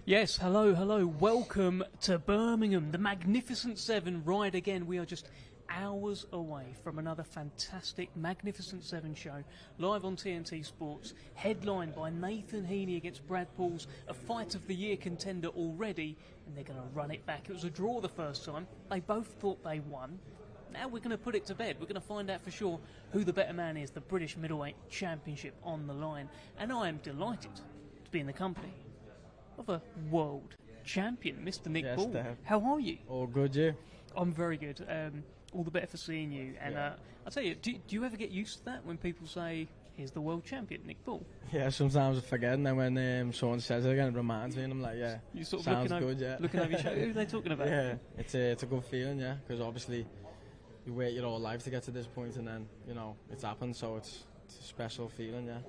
Yes, hello, hello. Welcome to Birmingham, the Magnificent Seven ride again. We are just hours away from another fantastic Magnificent Seven show, live on TNT Sports, headlined by Nathan Heaney against Brad Pauls, a Fight of the Year contender already, and they're going to run it back. It was a draw the first time. They both thought they won. Now we're going to put it to bed. We're going to find out for sure who the better man is. The British Middleweight Championship on the line. And I am delighted to be in the company of a world champion, Mr. Nick Ball. Dave. How are you? All good, you? I'm very good. All the better for seeing you. And I'll tell you, do you ever get used to that when people say, here's the world champion, Nick Ball? Yeah, sometimes I forget, and then when someone says it again, it reminds me, and I'm like, yeah, You sort of sounds looking good, yeah. looking over your shoulder. Who are they talking about? Yeah, it's a good feeling, yeah, because obviously you wait your whole life to get to this point, and then, you know, it's happened, so it's a special feeling, yeah.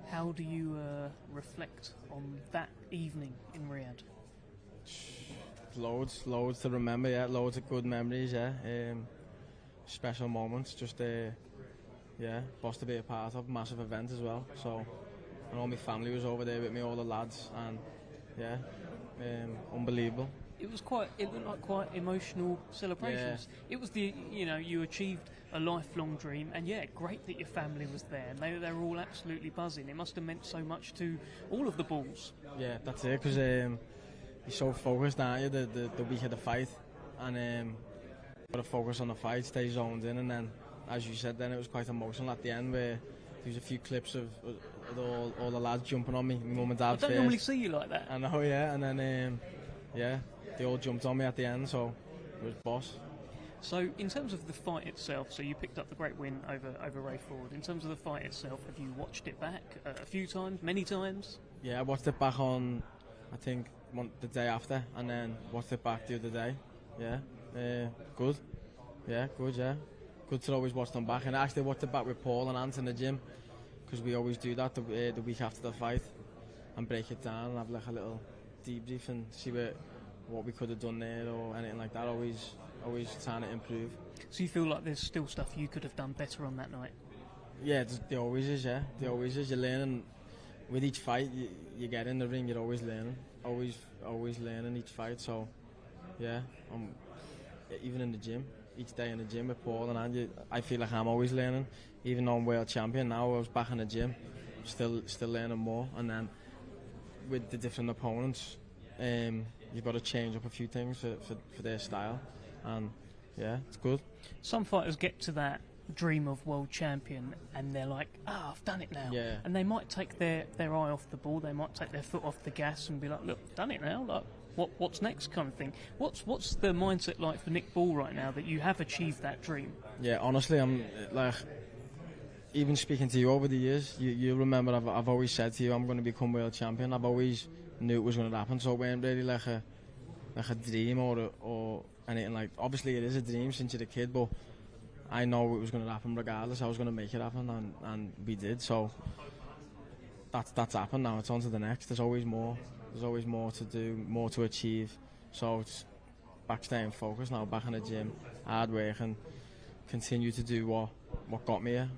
How do you reflect on that evening in Riyadh? Loads to remember, yeah, loads of good memories, yeah. Special moments, just, boss to be a part of, massive event as well, so, and all my family was over there with me, all the lads, and, yeah, unbelievable. It looked like quite emotional celebrations. Yeah. It was you achieved a lifelong dream, and yeah, great that your family was there, and they were all absolutely buzzing. It must have meant so much to all of the Balls. Yeah, that's it, because you're so focused, aren't you, the week of the fight, and got to focus on the fight, stay zoned in, and then, as you said, then it was quite emotional at the end, where there was a few clips of all the lads jumping on me, my mum and dad. I don't normally see you like that. I know, yeah, and then, they all jumped on me at the end, so it was boss. So, in terms of the fight itself, so you picked up the great win over Ray Ford. In terms of the fight itself, have you watched it back a few times, many times? Yeah, I watched it back on, I think, the day after, and then watched it back the other day. Yeah, good. Yeah, good, yeah. Good to always watch them back. And I actually watched it back with Paul and Ant in the gym, because we always do that the week after the fight, and break it down and have like a little debrief and see what we could have done there or anything like that. Always trying to improve. So you feel like there's still stuff you could have done better on that night? Yeah, there always is, yeah. There always is. You're learning with each fight. You get in the ring, you're always learning. Always learning each fight. So, yeah, even in the gym, each day in the gym with Paul and Andy, I feel like I'm always learning. Even though I'm world champion now, I was back in the gym, still learning more. And then with the different opponents, you've got to change up a few things for their style, and yeah, it's good. Some fighters get to that dream of world champion and they're like, I've done it now. Yeah. And they might take their eye off the ball, they might take their foot off the gas and be like, look, I've done it now, like what's next kind of thing. What's the mindset like for Nick Ball right now that you have achieved that dream? Yeah, honestly, I'm like, even speaking to you over the years, you remember I've always said to you I'm going to become world champion. I've always knew it was going to happen, so it wasn't really like a dream or anything like. Obviously, it is a dream since you're a kid, but I know it was going to happen regardless. I was going to make it happen, and we did. So that's happened now. It's on to the next. There's always more. There's always more to do, more to achieve. So it's back staying focused now, back in the gym, hard work, and continue to do what got me here.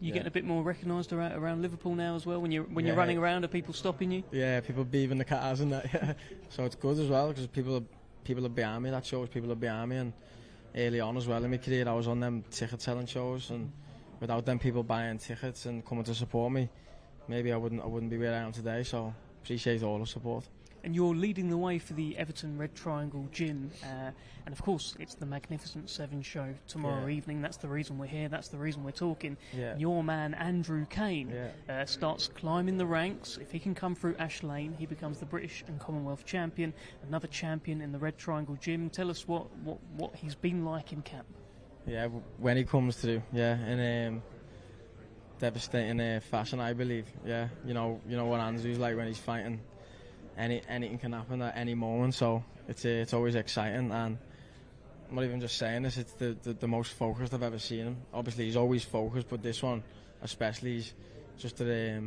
You getting a bit more recognised around Liverpool now as well when you're running around? Are people stopping you? Yeah, people beaving the cars and that. Yeah. So it's good as well because people are behind me. That shows people are behind me, and early on as well in my career, I was on them ticket selling shows, and without them people buying tickets and coming to support me, maybe I wouldn't be where I am today. So appreciate all the support. And you're leading the way for the Everton Red Triangle Gym, and of course it's the Magnificent Seven show tomorrow evening. That's the reason we're here, that's the reason we're talking. Your man Andrew Cain starts climbing the ranks. If he can come through Ash Lane, he becomes the British and Commonwealth champion, another champion in the Red Triangle Gym. Tell us what he's been like in camp. Yeah, when he comes through, in devastating fashion, I believe. Yeah, you know what Andrew's like when he's fighting. Anything can happen at any moment, so it's always exciting, and I'm not even just saying this, it's the most focused I've ever seen him. Obviously he's always focused, but this one especially, he's just a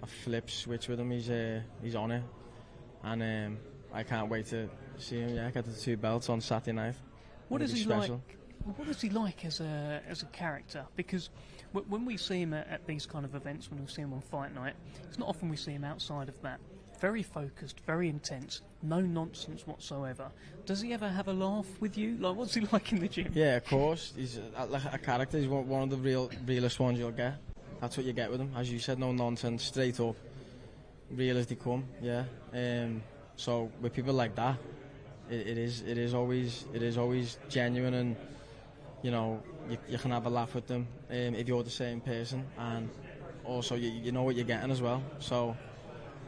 flip switch with him. He's on it, and I can't wait to see him get the 2 belts on Saturday night. What is he like? What is he like as a character? Because when we see him at these kind of events, when we see him on fight night, it's not often we see him outside of that very focused, very intense, no nonsense whatsoever. Does he ever have a laugh with you? Like, what's he like in the gym? Yeah, of course. He's like a character. He's one of the realest ones you'll get. That's what you get with him. As you said, no nonsense, straight up, real as they come. Yeah. So with people like that, it is always genuine, and you know you can have a laugh with them if you're the same person, and also you know what you're getting as well. So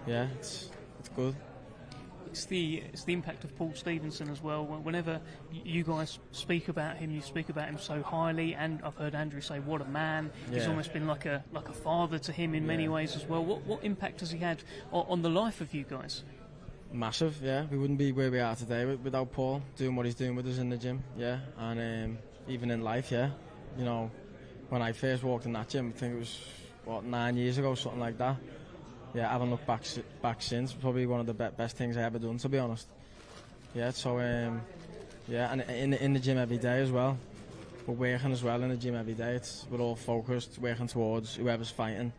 yeah, it's good. It's the impact of Paul Stevenson as well. Whenever you guys speak about him, you speak about him so highly, and I've heard Andrew say, "What a man!" Yeah. He's almost been like a father to him in many ways as well. What impact has he had on the life of you guys? Massive, yeah. We wouldn't be where we are today without Paul doing what he's doing with us in the gym, yeah. And even in life, yeah. You know, when I first walked in that gym, I think it was 9 years ago, something like that. Yeah, I haven't looked back since. Probably one of the best things I ever done, to be honest. Yeah, so yeah, and in the gym every day as well. We're working as well in the gym every day. We're all focused, working towards whoever's fighting,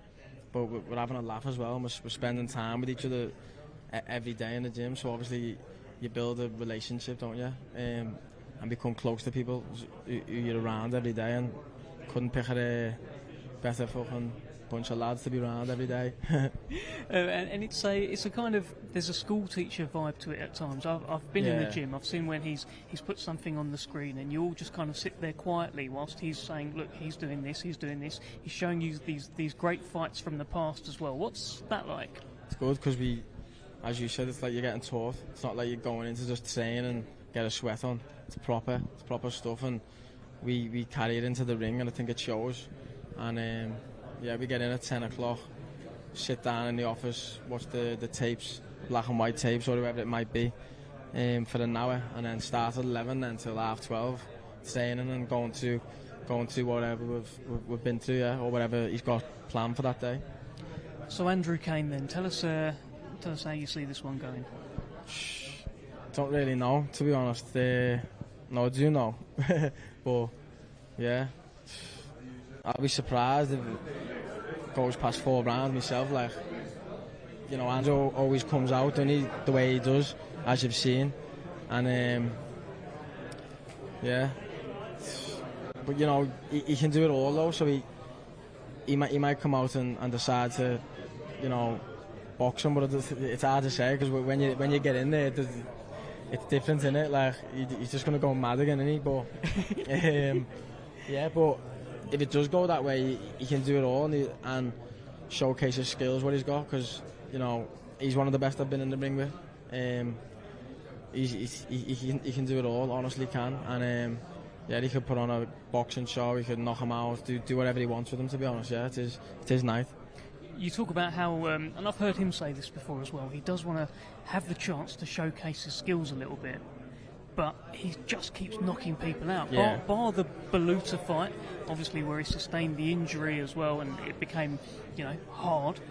but we're having a laugh as well. And we're spending time with each other every day in the gym. So obviously you build a relationship, don't you? And become close to people who you're around every day. And couldn't pick a better fucking bunch of lads to be around every day. And it's a kind of, there's a school teacher vibe to it at times. I've been in the gym. I've seen when he's put something on the screen, and you all just kind of sit there quietly whilst he's saying, look, he's doing this. He's showing you these great fights from the past as well. What's that like? It's good because as you said, it's like you're getting taught. It's not like you're going into just train and get a sweat on. It's proper stuff, and we carry it into the ring, and I think it shows. And yeah, we get in at 10 o'clock, sit down in the office, watch the tapes, black and white tapes or whatever it might be, for an hour, and then start at 11 until half 12, training and going through whatever we've been through, yeah, or whatever he's got planned for that day. So Andrew Cain, then, tell us how you see this one going. Don't really know, to be honest. No, I do know, but yeah. I'll be surprised if it goes past 4 rounds myself. Like, you know, Andrew always comes out, doesn't he, the way he does, as you've seen. And yeah, but you know, he can do it all though. So he might come out and decide to, you know, box him. But it's hard to say because when you get in there, it's different, isn't it? Like he's just gonna go mad again, isn't he? But yeah, but if it does go that way, he can do it all and showcase his skills, what he's got, because, you know, he's one of the best I've been in the ring with. He can do it all, honestly can. And yeah, he could put on a boxing show, he could knock him out, do whatever he wants with him, to be honest. Yeah, it is night. You talk about how, and I've heard him say this before as well, he does want to have the chance to showcase his skills a little bit, but he just keeps knocking people out. Yeah. Bar the Baluta fight, obviously, where he sustained the injury as well, and it became, you know, hard.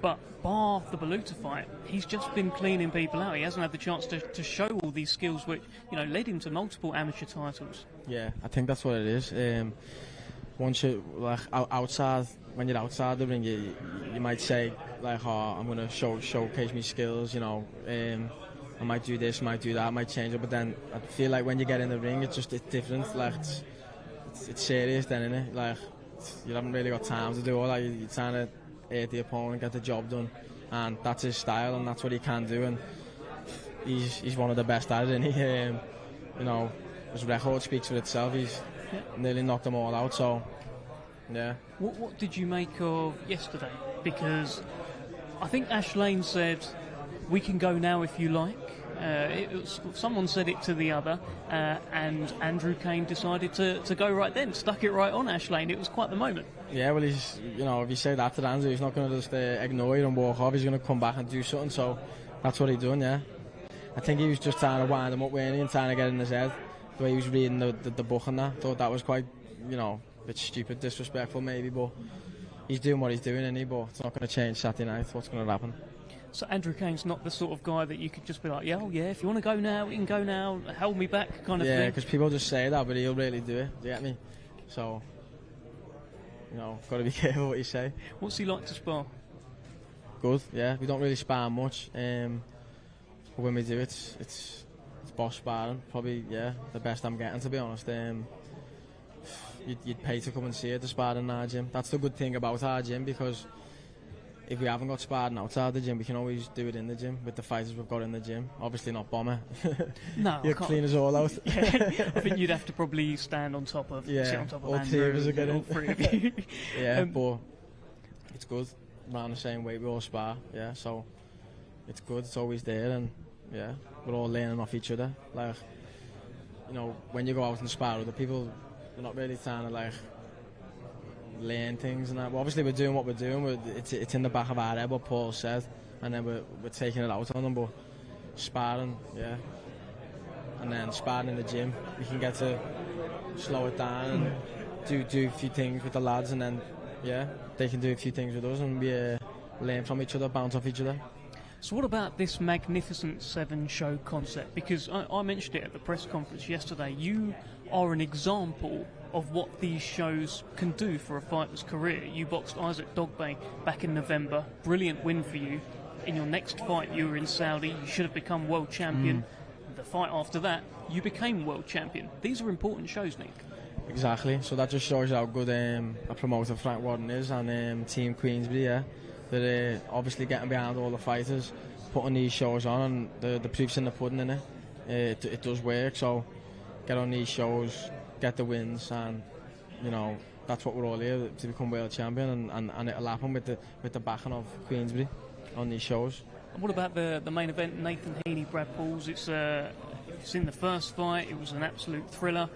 But bar the Baluta fight, he's just been cleaning people out. He hasn't had the chance to show all these skills, which, you know, led him to multiple amateur titles. Yeah, I think that's what it is. Once you outside, when you're outside the ring, you might say like, "Oh, I'm gonna showcase my skills," you know. I might do this, might do that, I might change it, but then I feel like when you get in the ring, it's different. Like it's serious then, innit? Like you haven't really got time to do all that. You're trying to hit the opponent, get the job done, and that's his style, and that's what he can do. And he's one of the best at it. And you know, his record speaks for itself. He's nearly knocked them all out. So yeah. What did you make of yesterday? Because I think Ash Lane said, "We can go now if you like." Someone said it to the other, and Andrew Cain decided to go right then, stuck it right on Ash Lane. It was quite the moment. Yeah, well, he's, you know, if you say that to Andrew, he's not going to just ignore you and walk off. He's going to come back and do something. So that's what he done. Yeah, I think he was just trying to wind him up, weren't he, and trying to get in his head. The way he was reading the book and that, thought that was quite, you know, a bit stupid, disrespectful maybe, but he's doing what he's doing, isn't he? But it's not going to change Saturday night. What's going to happen? So Andrew Cain's not the sort of guy that you could just be like, yeah, if you want to go now, we can go now, hold me back kind of thing. Yeah, because people just say that, but he'll really do it, do you get me? So, you know, got to be careful what you say. What's he like to spar? good. Yeah, we don't really spar much. But when we do, it's boss sparring. Probably, yeah, the best I'm getting, to be honest. You'd pay to come and see it, the sparring in our gym. That's the good thing about our gym, because if we haven't got sparring outside the gym, we can always do it in the gym with the fighters we've got in the gym. Obviously not Bomber. No, You'll clean us all out. Yeah, I think you'd have to probably stand on top of, sit on top of all three of us are getting. all three of you. Yeah, but it's good. Around the same weight, we all spar. Yeah, so it's good. It's always there, and yeah, we're all learning off each other. Like, you know, when you go out and spar with the people, they're not really trying to like learn things and that. Well, obviously we're doing what we're doing. It's in the back of our head what Paul said, and then we're taking it out on them. But sparring, yeah, and then sparring in the gym, we can get to slow it down and do a few things with the lads, and then yeah, they can do a few things with us, and we learn from each other, bounce off each other. So what about this Magnificent Seven show concept? Because I mentioned it at the press conference yesterday. You are an example of what these shows can do for a fighter's career. You boxed Isaac Dogbay back in November. Brilliant win for you. In your next fight, you were in Saudi. You should have become world champion. The fight after that, you became world champion. These are important shows, Nick. Exactly. So that just shows you how good a promoter Frank Warden is, and Team Queensberry, yeah. They're obviously getting behind all the fighters, putting these shows on, and the proof's in the pudding, innit? It does work, so get on these shows, get the wins, and you know, that's what we're all here to become world champion, and it'll happen with the backing of Queensberry on these shows. And what about the main event, Nathan Heaney, Brad Pauls? It's in the first fight, it was an absolute thriller.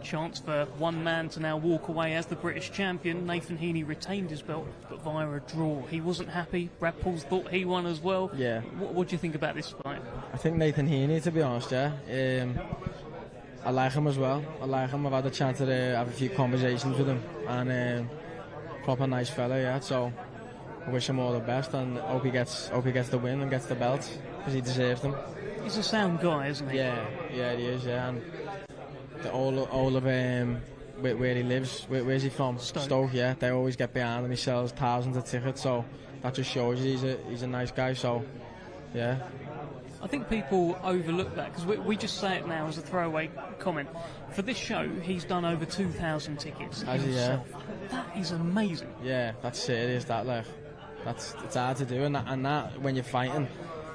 Chance for one man to now walk away as the British champion. Nathan Heaney retained his belt, but via a draw. He wasn't happy. Brad Pauls thought he won as well. Yeah. What do you think about this fight? I think Nathan Heaney, to be honest, yeah. I like him as well. I like him. I've had a chance to have a few conversations with him, and proper nice fella, yeah. So I wish him all the best, and hope he gets the win and gets the belt, because he deserves them. He's a sound guy, isn't he? Yeah, he is, yeah. And all of where he lives, where's he from? Stoke, yeah. They always get behind him. He sells thousands of tickets, so that just shows you he's a nice guy. So, yeah. I think people overlook that, because we just say it now as a throwaway comment. For this show, he's done over 2,000 tickets himself. Yeah. That is amazing. Yeah, that's serious. It's hard to do, and that when you're fighting,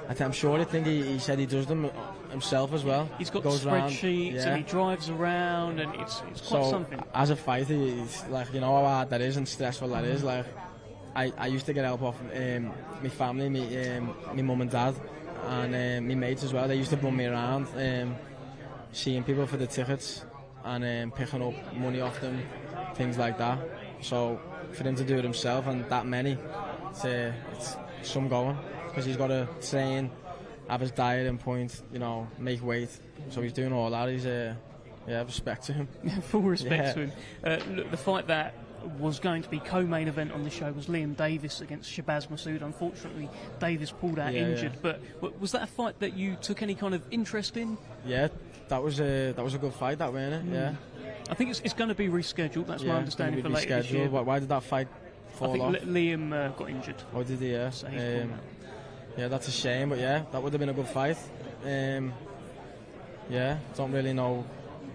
I'm sure he said he does them himself as well. He's got spreadsheets, yeah. And he drives around, and it's quite something. As a fighter, it's like, you know how hard that is and stressful that is. Like, I used to get help off my family, my mum and dad, and my mates as well. They used to bum me around, seeing people for the tickets and picking up money off them, things like that. So for him to do it himself, and that many, it's some going, because he's got to train, have his diet in point, you know, make weight. So he's doing all that. He's respect to him. Full respect to him. Look, the fight that was going to be co-main event on the show was Liam Davis against Shabazz Massoud. Unfortunately, Davis pulled out injured. Yeah. But was that a fight that you took any kind of interest in? Yeah, that was a good fight, that, wasn't it? Yeah. I think it's going to be rescheduled. That's my understanding for later this year. Why did that fight fall off? I think Liam got injured. Oh, did he? Yeah. So yeah, that's a shame, but yeah, that would have been a good fight. Yeah, don't really know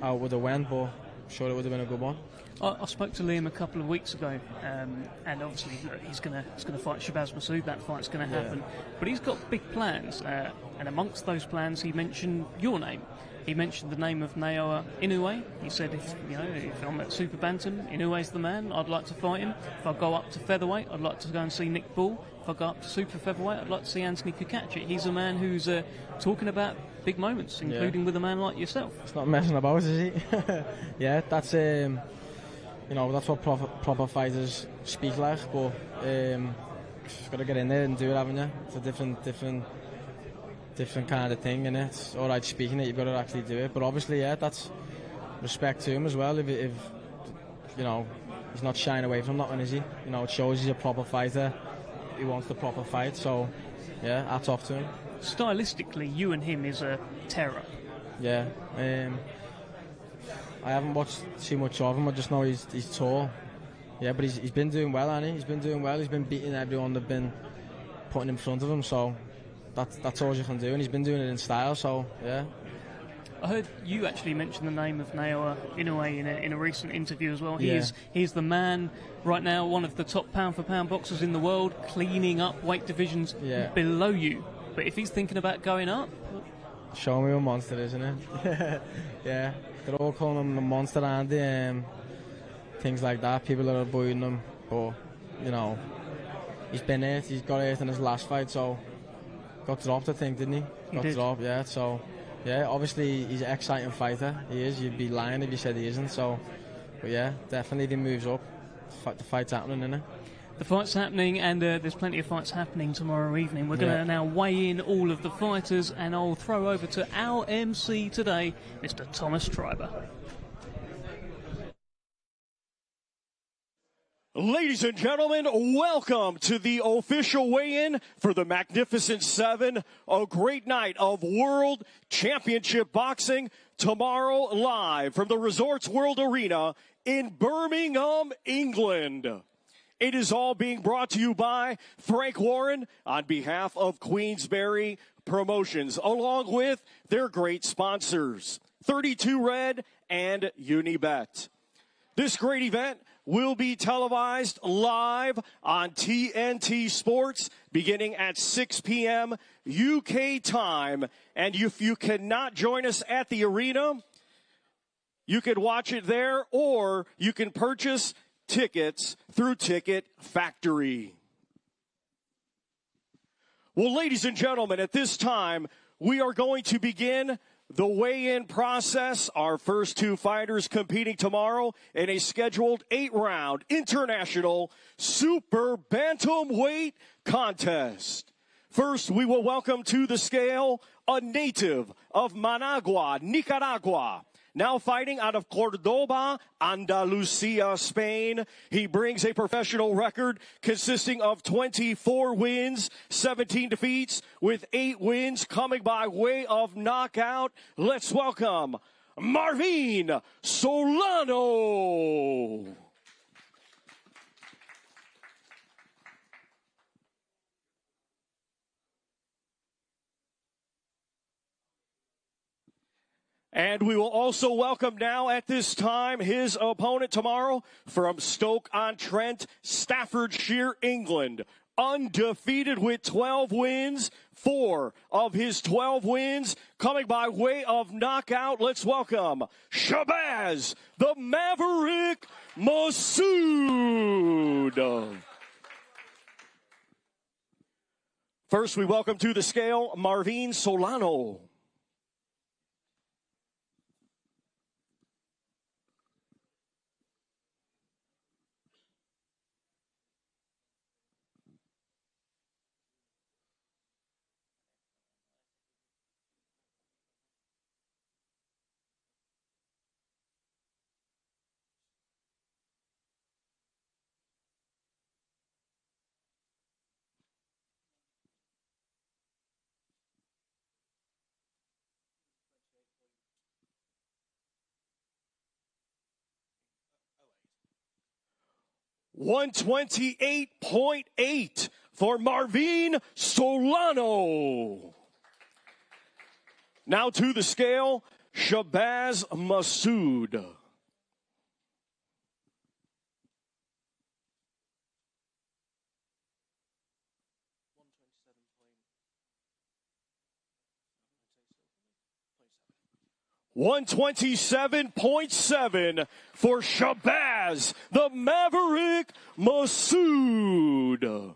how it would have went, but I'm sure it would have been a good one. I spoke to Liam a couple of weeks ago, and obviously he's going to fight Shabazz Massoud. That fight's going to happen, but he's got big plans, and amongst those plans, he mentioned your name. He mentioned the name of Naoya Inoue. He said, if I'm at Super Bantam, Inoue's the man. I'd like to fight him. If I go up to featherweight, I'd like to go and see Nick Bull. If I go up to Super Featherweight, I'd like to see Anthony Kukaci. He's a man who's talking about big moments, including with a man like yourself. It's not messing about, is he? Yeah, that's that's what proper fighters speak like. But you've got to get in there and do it, haven't you? It's a different kind of thing, and it's all right speaking it. You've got to actually do it. But obviously, yeah, that's respect to him as well. If he's not shying away from nothing, is he? You know, it shows he's a proper fighter. He wants the proper fight. So, yeah, hats off to him. Stylistically, you and him is a terror. Yeah. I haven't watched too much of him. I just know he's tall. Yeah, but he's been doing well, hasn't he? He's been doing well. He's been beating everyone that been putting in front of him. So that's all you can do, and he's been doing it in style. So yeah. I heard you actually mention the name of Naoya Inoue in a recent interview as well. Yeah. He's the man right now, one of the top pound-for-pound boxers in the world, cleaning up weight divisions below you. But if he's thinking about going up... Show me a monster, isn't it? Yeah. They're all calling him the monster, and things like that. People are avoiding him. But, you know, he's been hurt. He's got hurt in his last fight, so... Got dropped, I think, didn't he? Got dropped, yeah, so... Yeah, obviously he's an exciting fighter. He is. You'd be lying if you said he isn't. So, but yeah, definitely if he moves up, the fight's happening, isn't it? The fight's happening, and there's plenty of fights happening tomorrow evening. We're going to now weigh in all of the fighters, and I'll throw over to our MC today, Mr. Thomas Treiber. Ladies and gentlemen, welcome to the official weigh-in for the Magnificent Seven. A great night of World Championship Boxing tomorrow live from the Resorts World Arena in Birmingham, England. It is all being brought to you by Frank Warren on behalf of Queensberry Promotions, along with their great sponsors, 32 Red and Unibet. This great event will be televised live on TNT Sports beginning at 6 p.m. UK time. And if you cannot join us at the arena, you can watch it there, or you can purchase tickets through Ticket Factory. Well, ladies and gentlemen, at this time, we are going to begin the weigh-in process. Our first two fighters competing tomorrow in a scheduled 8-round international super bantamweight contest. First, we will welcome to the scale a native of Managua, Nicaragua. Now fighting out of Cordoba, Andalusia, Spain. He brings a professional record consisting of 24 wins, 17 defeats, with 8 wins coming by way of knockout. Let's welcome Marvin Solano. And we will also welcome now at this time his opponent tomorrow from Stoke-on-Trent, Staffordshire, England. Undefeated with 12 wins, 4 of his 12 wins coming by way of knockout. Let's welcome Shabazz, the Maverick Masood. First, we welcome to the scale Marvin Solano. 128.8 for Marvin Solano. Now to the scale, Shabazz Masood. 127.7 for Shabazz, the Maverick Masood.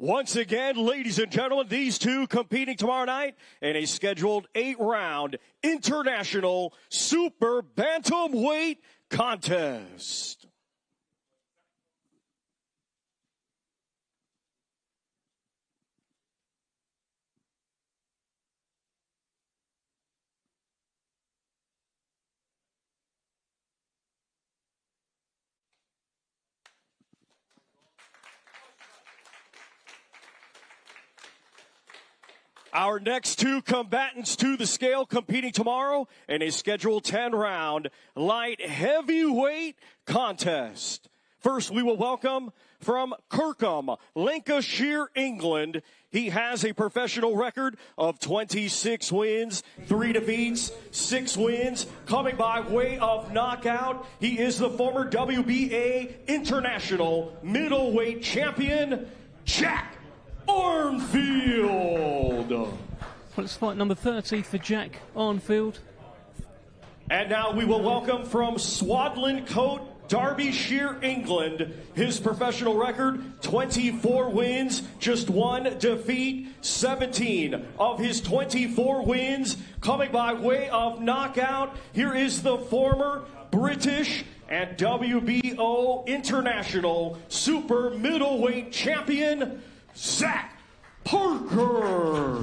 Once again, ladies and gentlemen, these two competing tomorrow night in a scheduled 8-round international super bantamweight contest. Our next two combatants to the scale competing tomorrow in a scheduled 10-round light heavyweight contest. First, we will welcome from Kirkham, Lancashire, England. He has a professional record of 26 wins, 3 defeats, 6 wins, coming by way of knockout. He is the former WBA International Middleweight Champion, Jack Arnfield. Well, it's fight number 30 for Jack Arnfield. And now we will welcome from Swadlin Coat, Derbyshire, England. His professional record, 24 wins, just 1 defeat, 17 of his 24 wins coming by way of knockout. Here is the former British and WBO International Super Middleweight Champion, Zach Parker.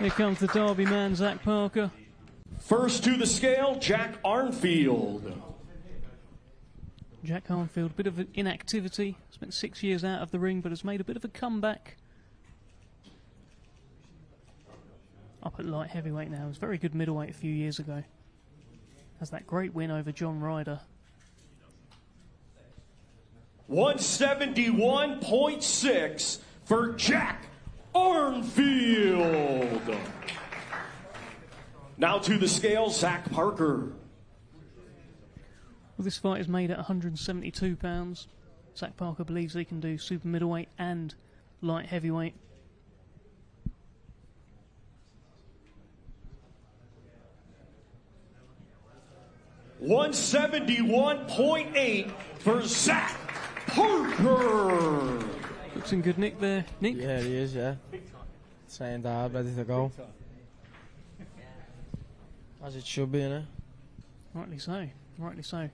Here comes the Derby man, Zach Parker. First to the scale, Jack Arnfield. Jack Arnfield, a bit of inactivity, spent 6 years out of the ring, but has made a bit of a comeback. Up at light heavyweight now. He was very good middleweight a few years ago. Has that great win over John Ryder. 171.6 for Jack Arnfield. Now to the scale, Zach Parker. Well, this fight is made at 172 pounds. Zach Parker believes he can do super middleweight and light heavyweight. $171.8 for Zach Parker. Looks in good nick there, Nick. Yeah, he is, yeah. Trained hard, ready to go. As it should be, innit? Rightly so, rightly so.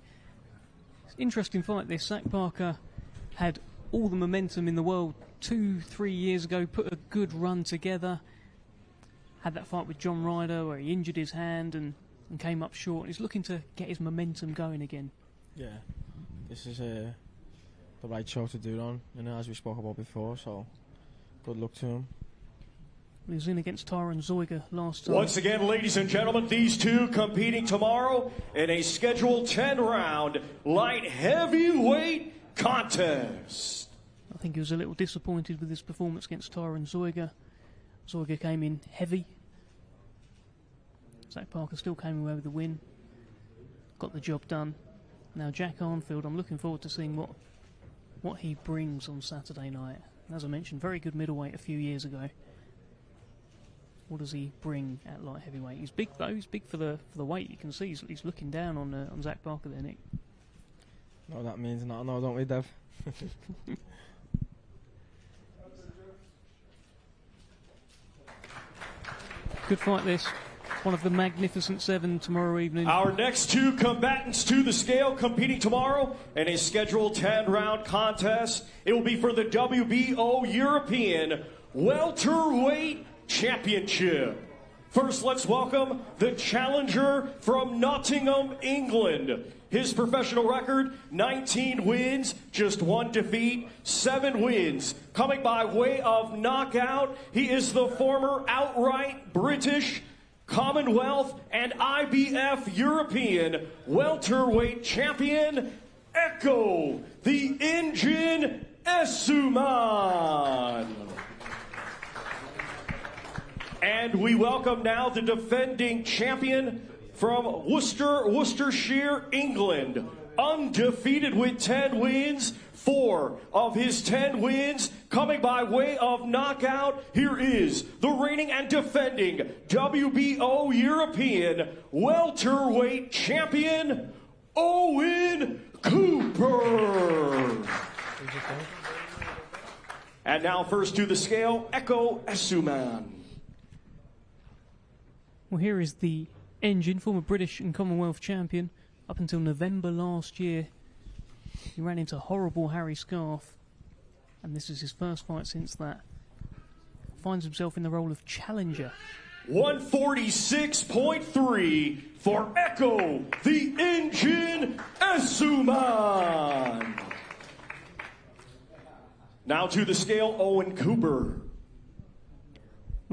It's an interesting fight this. Zach Parker had all the momentum in the world 2-3 years ago, put a good run together. Had that fight with John Ryder where he injured his hand and came up short. He's looking to get his momentum going again. Yeah, this is the right show to do it on, you know, as we spoke about before, so good luck to him. He was in against Tyron Zoiga last time. Once again, ladies and gentlemen, these two competing tomorrow in a scheduled 10-round light heavyweight contest. I think he was a little disappointed with his performance against Tyron Zoiga. Zoiga came in heavy. Zach Parker still came away with the win. Got the job done. Now Jack Arnfield, I'm looking forward to seeing what he brings on Saturday night. As I mentioned, very good middleweight a few years ago. What does he bring at light heavyweight? He's big though. He's big for the weight. You can see he's looking down on Zach Parker there, Nick. No, that means not. No, don't we, Dev? Good fight this. One of the Magnificent Seven tomorrow evening. Our next two combatants to the scale competing tomorrow in a scheduled 10-round contest. It will be for the WBO European Welterweight Championship. First, let's welcome the challenger from Nottingham, England. His professional record, 19 wins, just 1 defeat, 7 wins. Coming by way of knockout, he is the former outright British, Commonwealth, and IBF European welterweight champion, Ekow, the Engine Essuman. And we welcome now the defending champion from Worcestershire, England. Undefeated with 10 wins, 4 of his 10 wins coming by way of knockout. Here is the reigning and defending WBO European welterweight champion, Owen Cooper. And now first to the scale, Ekow Essuman. Well, here is the Engine, former British and Commonwealth champion. Up until November last year, he ran into horrible Harry Scarf, and this is his first fight since that. Finds himself in the role of challenger. 146.3 for Ekow, the Engine Essuman. Now to the scale, Owen Cooper.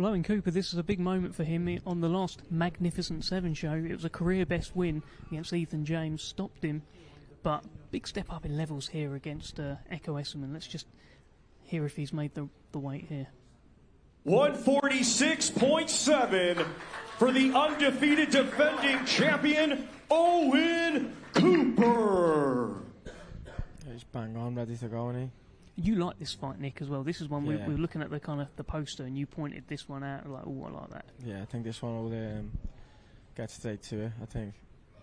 Well, Owen Cooper, this is a big moment for him. On the last Magnificent Seven show, it was a career best win against Ethan James, stopped him. But big step up in levels here against Ekow Essuman. Let's just hear if he's made the weight here. 146.7 for the undefeated defending champion, Owen Cooper. Yeah, he's bang on, ready to go, isn't he? You like this fight, Nick, as well. This is one Yeah. we were looking at the kind of the poster, and you pointed this one out. Like, oh, I like that. Yeah, I think this one will get straight to it. I think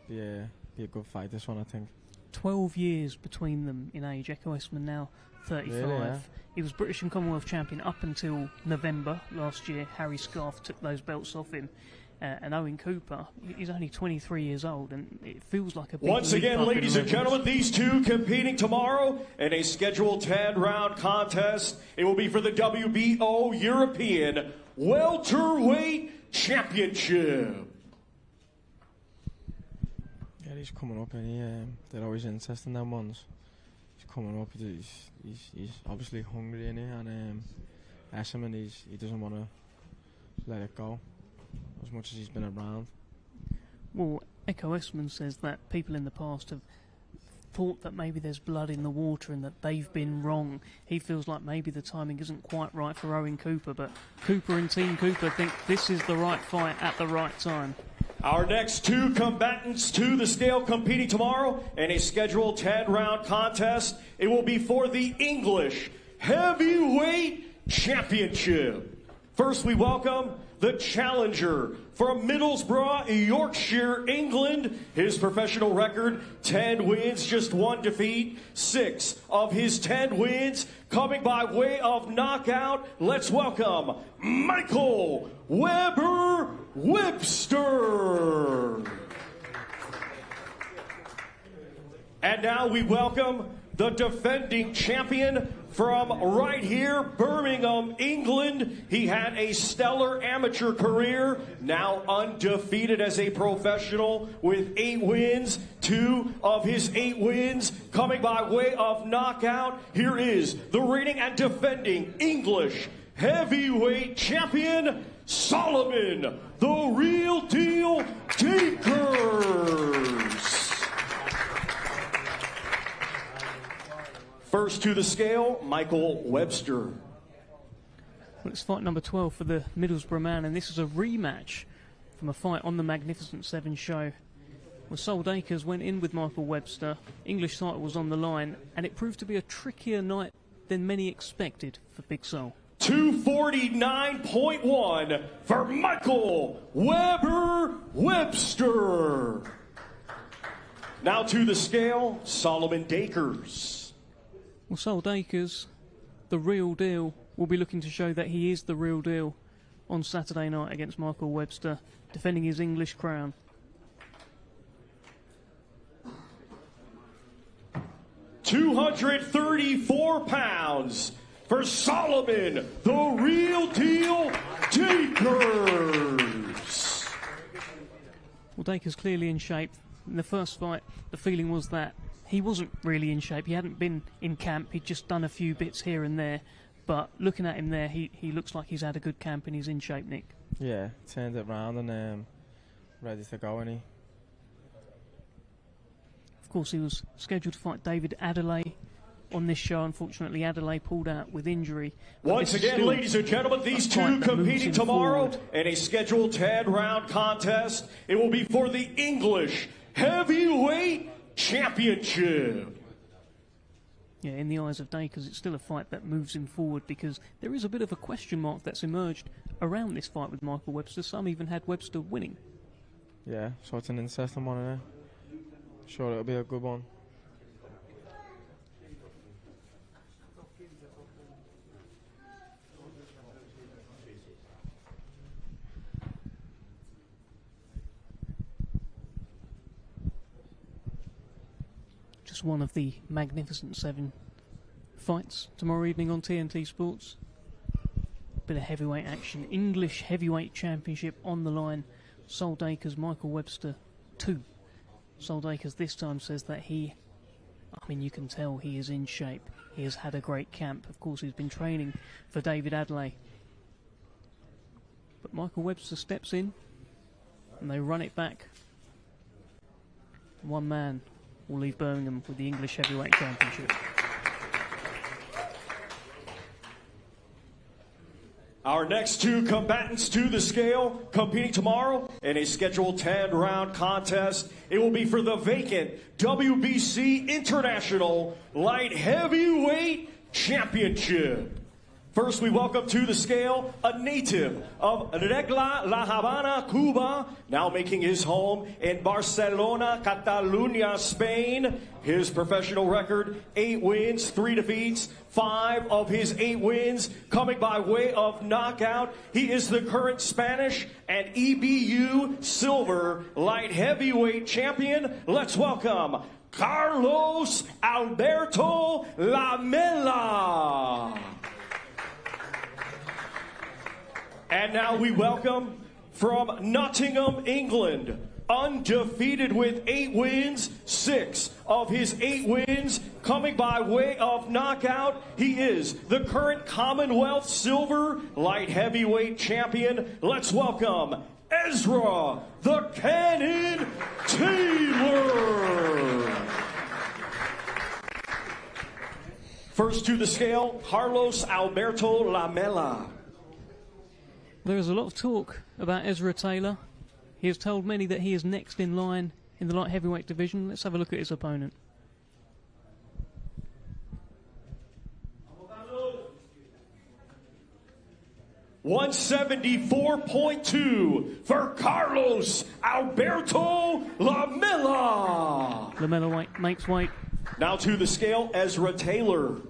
be a good fight. This one, I think. 12 years between them in age. Ekow Essuman now 35. Really, yeah. He was British and Commonwealth champion up until November last year. Harry Scarf took those belts off him. And Owen Cooper, he's only 23 years old, and it feels like a big Once leap again, up in ladies and levels. gentlemen, these two competing tomorrow in a scheduled 10-round contest. It will be for the WBO European Welterweight Championship. Yeah, he's coming up, and they're always interesting, them ones. He's coming up. He's obviously hungry, and Essuman, he doesn't want to let it go as much as he's been around. Well, Ekow Essuman says that people in the past have thought that maybe there's blood in the water and that they've been wrong. He feels like maybe the timing isn't quite right for Owen Cooper, but Cooper and Team Cooper think this is the right fight at the right time. Our next two combatants to the scale competing tomorrow in a scheduled 10-round contest. It will be for the English Heavyweight Championship. First, we welcome the challenger from Middlesbrough, Yorkshire, England. His professional record, 10 wins, just 1 defeat. 6 of his 10 wins coming by way of knockout. Let's welcome Michael Webster. And now we welcome the defending champion from right here, Birmingham, England. He had a stellar amateur career, now undefeated as a professional with 8 wins. 2 of his 8 wins coming by way of knockout. Here is the reigning and defending English heavyweight champion, Solomon, the Real Deal Dacres. First to the scale, Michael Webster. Well, it's fight number 12 for the Middlesbrough man, and this is a rematch from a fight on the Magnificent Seven show. Well, Sol Dacres went in with Michael Webster. English title was on the line, and it proved to be a trickier night than many expected for Big Sol. 249.1 for Michael Webster. Now to the scale, Solomon Dacres. Well, Sol Dacres, the real deal, will be looking to show that he is the real deal on Saturday night against Michael Webster, defending his English crown. £234 for Solomon, the Real Deal Dacres. Well, Dacres clearly in shape. In the first fight, the feeling was that he wasn't really in shape. He hadn't been in camp. He'd just done a few bits here and there. But looking at him there, he looks like he's had a good camp and he's in shape, Nick. Yeah, turned it round and ready to go, isn't he? Of course, he was scheduled to fight David Adelaide on this show. Unfortunately, Adelaide pulled out with injury. But once again, ladies and gentlemen, these two competing tomorrow in a scheduled 10-round contest. It will be for the English Heavyweight Championship. Yeah, in the eyes of Dacres, it's still a fight that moves him forward because there is a bit of a question mark that's emerged around this fight with Michael Webster. Some even had Webster winning. Yeah, so it's an interesting one, isn't it? Sure, it'll be a good one. Just one of the Magnificent Seven fights tomorrow evening on TNT Sports. Bit of heavyweight action. English Heavyweight Championship on the line. Sol Dacres, Michael Webster 2. Sol Dacres this time says that you can tell he is in shape. He has had a great camp. Of course, he's been training for David Adelaide. But Michael Webster steps in and they run it back. One man will leave Birmingham with the English Heavyweight Championship. Our next two combatants to the scale competing tomorrow in a scheduled 10-round contest. It will be for the vacant WBC International Light Heavyweight Championship. First, we welcome to the scale a native of Regla, La Habana, Cuba, now making his home in Barcelona, Catalunya, Spain. His professional record, 8 wins, 3 defeats. 5 of his 8 wins coming by way of knockout. He is the current Spanish and EBU silver light heavyweight champion. Let's welcome Carlos Alberto Lamela. And now we welcome from Nottingham, England, undefeated with 8 wins, 6 of his 8 wins coming by way of knockout. He is the current Commonwealth silver light heavyweight champion. Let's welcome Ezra the Cannon Taylor. First to the scale, Carlos Alberto Lamela. There is a lot of talk about Ezra Taylor. He has told many that he is next in line in the light heavyweight division. Let's have a look at his opponent. $174.2 for Carlos Alberto Lamela. Lamela makes weight. Now to the scale, Ezra Taylor.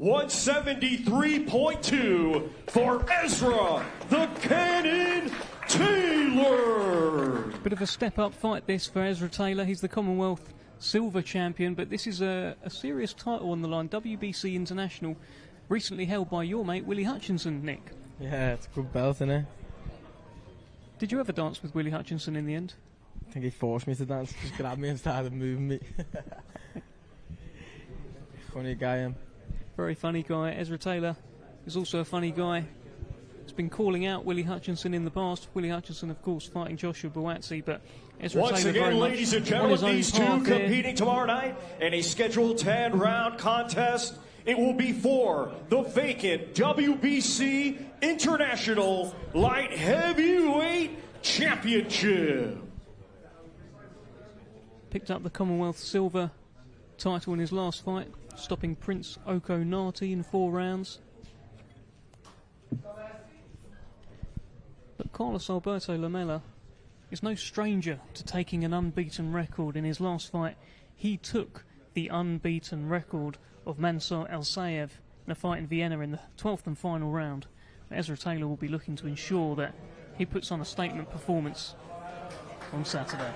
$173.2 for Ezra the Cannon Taylor. Bit of a step-up fight this for Ezra Taylor. He's the Commonwealth silver champion, but this is a serious title on the line. WBC International, recently held by your mate Willie Hutchinson, Nick. Yeah, it's a good belt, isn't it? Did you ever dance with Willie Hutchinson in the end? I think he forced me to dance. Just grabbed me and started moving me. Funny guy, him. Very funny guy. Ezra Taylor is also a funny guy. He's been calling out Willie Hutchinson in the past. Willie Hutchinson, of course, fighting Joshua Buatsi, but Ezra Once Taylor again, ladies and gentlemen, these two competing tomorrow night in a scheduled 10-round contest. It will be for the vacant WBC International Light Heavyweight Championship. Picked up the Commonwealth silver title in his last fight, stopping Prince Oko Nati in 4 rounds. But Carlos Alberto Lamela is no stranger to taking an unbeaten record. In his last fight, he took the unbeaten record of Mansour El-Sayev in a fight in Vienna in the 12th and final round. Ezra Taylor will be looking to ensure that he puts on a statement performance on Saturday.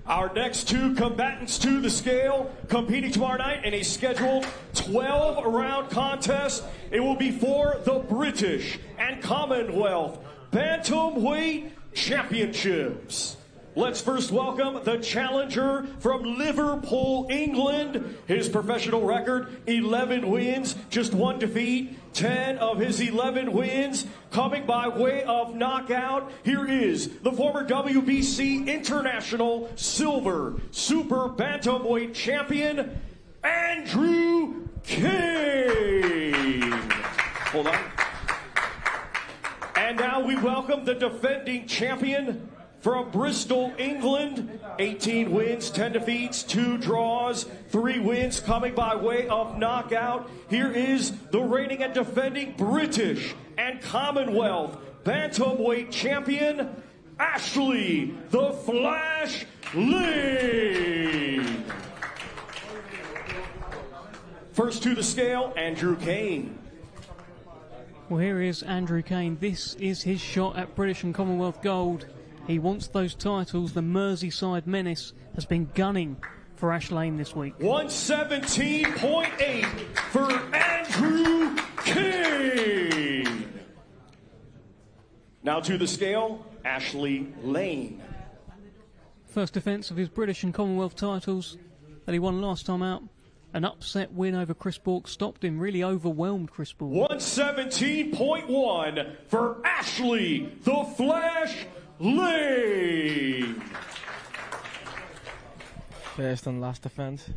Our next two combatants to the scale competing tomorrow night in a scheduled 12-round contest. It will be for the British and Commonwealth Bantamweight Championships. Let's first welcome the challenger from Liverpool, England. His professional record, 11 wins, just 1 defeat. 10 of his 11 wins coming by way of knockout. Here is the former WBC International Silver Super Bantamweight Champion, Andrew Cain. Hold on. And now we welcome the defending champion from Bristol, England. 18 wins, 10 defeats, 2 draws, 3 wins coming by way of knockout. Here is the reigning and defending British and Commonwealth Bantamweight Champion, Ashley the Flash Lane. First to the scale, Andrew Cain. Well, here is Andrew Cain. This is his shot at British and Commonwealth gold. He wants those titles. The Merseyside Menace has been gunning for Ash Lane this week. 117.8 for Andrew Cain. Now to the scale, Ashley Lane. First defence of his British and Commonwealth titles that he won last time out. An upset win over Chris Bourke stopped him, really overwhelmed Chris Bourke. 117.1 for Ashley the Flash Lane. First and last defence.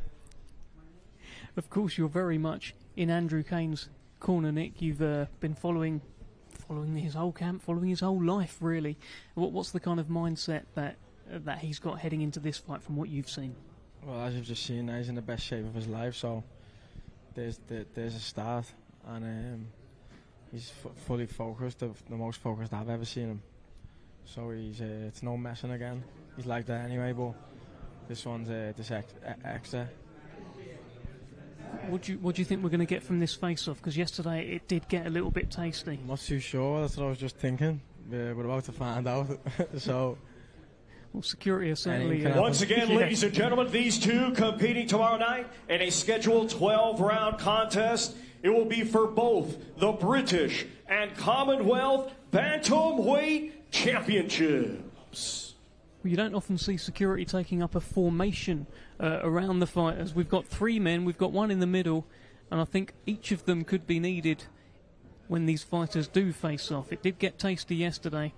Of course, you're very much in Andrew Cain's corner, Nick. You've been following his whole camp, following his whole life, really. What's the kind of mindset that he's got heading into this fight from what you've seen? Well, as you've just seen, he's in the best shape of his life, so there's a start, and he's fully focused, the most focused I've ever seen him. So it's no messing again. He's like that anyway, but this one's this extra. What do you think we're going to get from this face-off? Because yesterday it did get a little bit tasty. I'm not too sure. That's what I was just thinking. We're about to find out. So. Well, security is certainly... Once again, ladies and gentlemen, these two competing tomorrow night in a scheduled 12-round contest. It will be for both the British and Commonwealth Bantamweight Championships. Well, you don't often see security taking up a formation around the fighters. We've got three men, we've got one in the middle, and I think each of them could be needed when these fighters do face off. It did get tasty yesterday.